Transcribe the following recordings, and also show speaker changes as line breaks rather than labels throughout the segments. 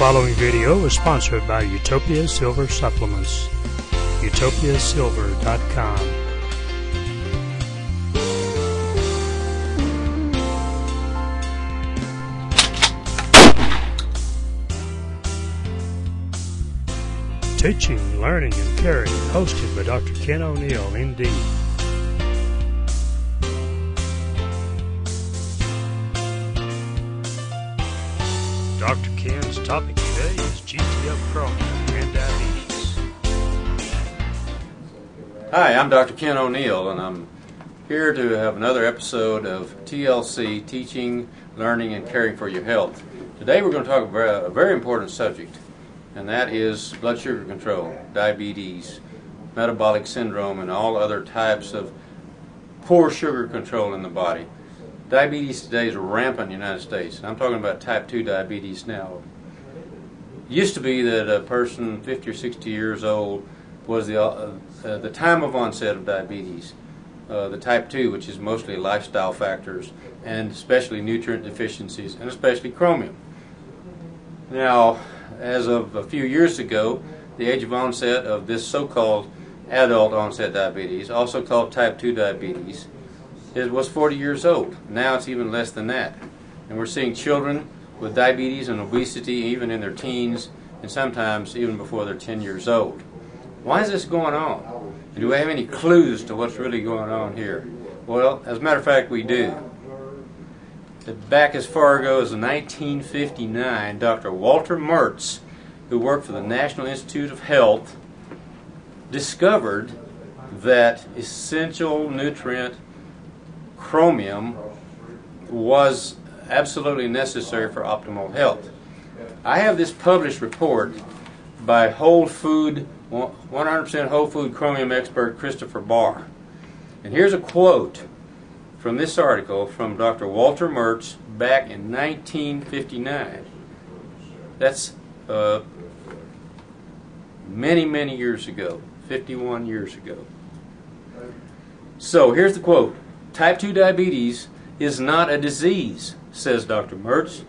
following video is sponsored by Utopia Silver Supplements. utopiasilver.com. Teaching, Learning, and Caring, hosted by Dr. Ken O'Neill, MD. Dr. Ken's topic today is GTF Chromium and diabetes.
Hi, I'm Dr. Ken O'Neill, and I'm here to have another episode of TLC, Teaching, Learning, and Caring for Your Health. Today we're going to talk about a very important subject, and that is blood sugar control, diabetes, metabolic syndrome, and all other types of poor sugar control in the body. Diabetes today is rampant in the United States. I'm talking about type 2 diabetes now. It used to be that a person 50 or 60 years old was the time of onset of diabetes. The type 2, which is mostly lifestyle factors, and especially nutrient deficiencies, and especially chromium. Now, as of a few years ago, the age of onset of this so-called adult onset diabetes, also called type 2 diabetes, it was 40 years old. Now it's even less than that. And we're seeing children with diabetes and obesity even in their teens, and sometimes even before they're 10 years old. Why is this going on? And do we have any clues to what's really going on here? Well, as a matter of fact, we do. Back as far ago as 1959, Dr. Walter Mertz, who worked for the National Institute of Health, discovered that essential nutrient chromium was absolutely necessary for optimal health. I have this published report by 100% whole food chromium expert Christopher Barr. And here's a quote from this article from Dr. Walter Mertz back in 1959. That's many, many years ago, 51 years ago. So here's the quote. Type 2 diabetes is not a disease, says Dr. Mertz.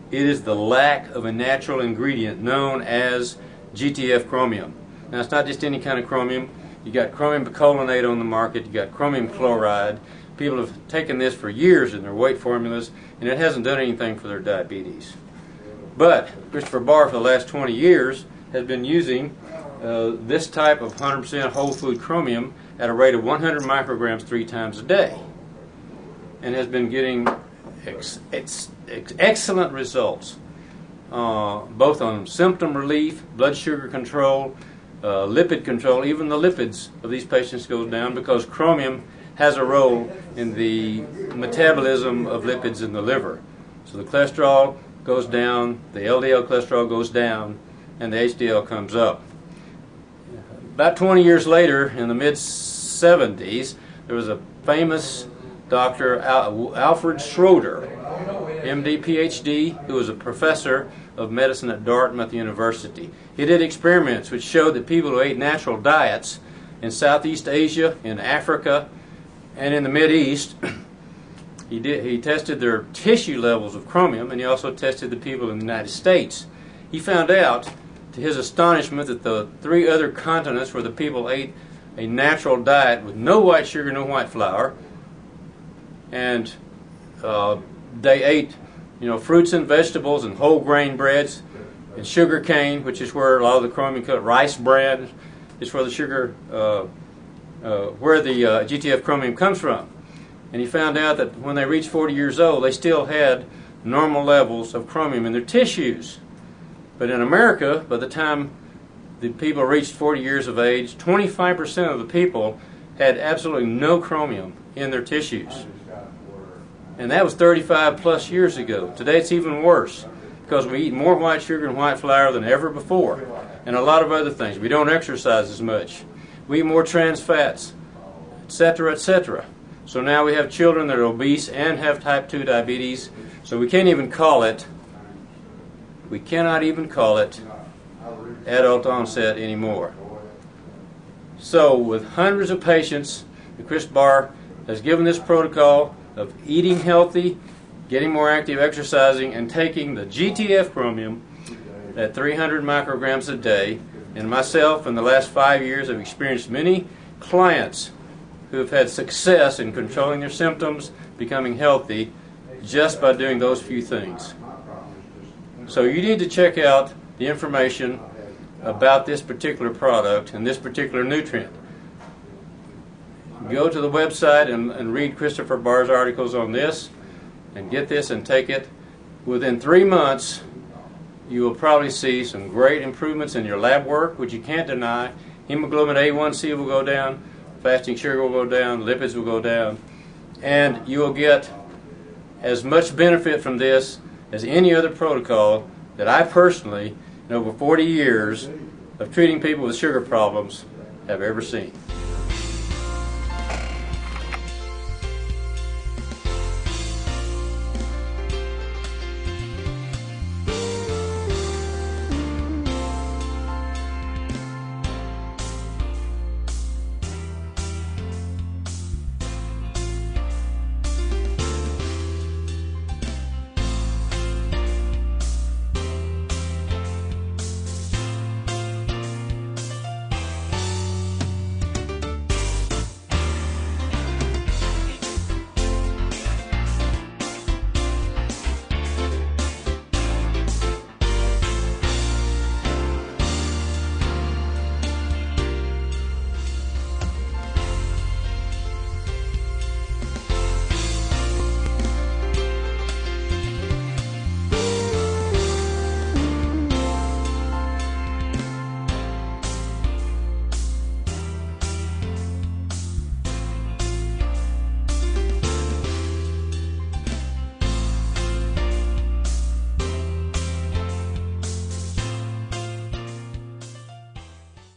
It is the lack of a natural ingredient known as GTF chromium. Now, it's not just any kind of chromium. You got chromium picolinate on the market. You got chromium chloride. People have taken this for years in their weight formulas, and it hasn't done anything for their diabetes. But Christopher Barr, for the last 20 years, has been using this type of 100% whole food chromium at a rate of 100 micrograms 3 times a day, and has been getting excellent results, both on symptom relief, blood sugar control, lipid control. Even the lipids of these patients goes down because chromium has a role in the metabolism of lipids in the liver. So the cholesterol goes down, the LDL cholesterol goes down, and the HDL comes up. About 20 years later, in the mid-70s, there was a famous Dr. Alfred Schroeder, MD, PhD, who was a professor of medicine at Dartmouth University. He did experiments which showed that people who ate natural diets in Southeast Asia, in Africa, and in the Mideast, he tested their tissue levels of chromium, and he also tested the people in the United States. He found out, to his astonishment, that the 3 other continents where the people ate a natural diet with no white sugar, no white flour, and they ate, fruits and vegetables and whole grain breads and sugar cane, which is where a lot of the chromium cut. Rice bread is where the sugar, where the GTF chromium comes from. And he found out that when they reached 40 years old, they still had normal levels of chromium in their tissues. But in America, by the time the people reached 40 years of age, 25% of the people had absolutely no chromium in their tissues. And that was 35 plus years ago. Today it's even worse because we eat more white sugar and white flour than ever before, and a lot of other things. We don't exercise as much. We eat more trans fats, etc., etc. So now we have children that are obese and have type 2 diabetes, so we cannot even call it adult onset anymore. So with hundreds of patients, Chris Barr has given this protocol of eating healthy, getting more active, exercising, and taking the GTF chromium at 300 micrograms a day. And myself, in the last 5 years, have experienced many clients who have had success in controlling their symptoms, becoming healthy, just by doing those few things. So you need to check out the information about this particular product and this particular nutrient. Go to the website and read Christopher Barr's articles on this, and get this and take it. Within 3 months, you will probably see some great improvements in your lab work, which you can't deny. Hemoglobin A1C will go down, fasting sugar will go down, lipids will go down, and you will get as much benefit from this as any other protocol that I personally, in over 40 years of treating people with sugar problems, have ever seen.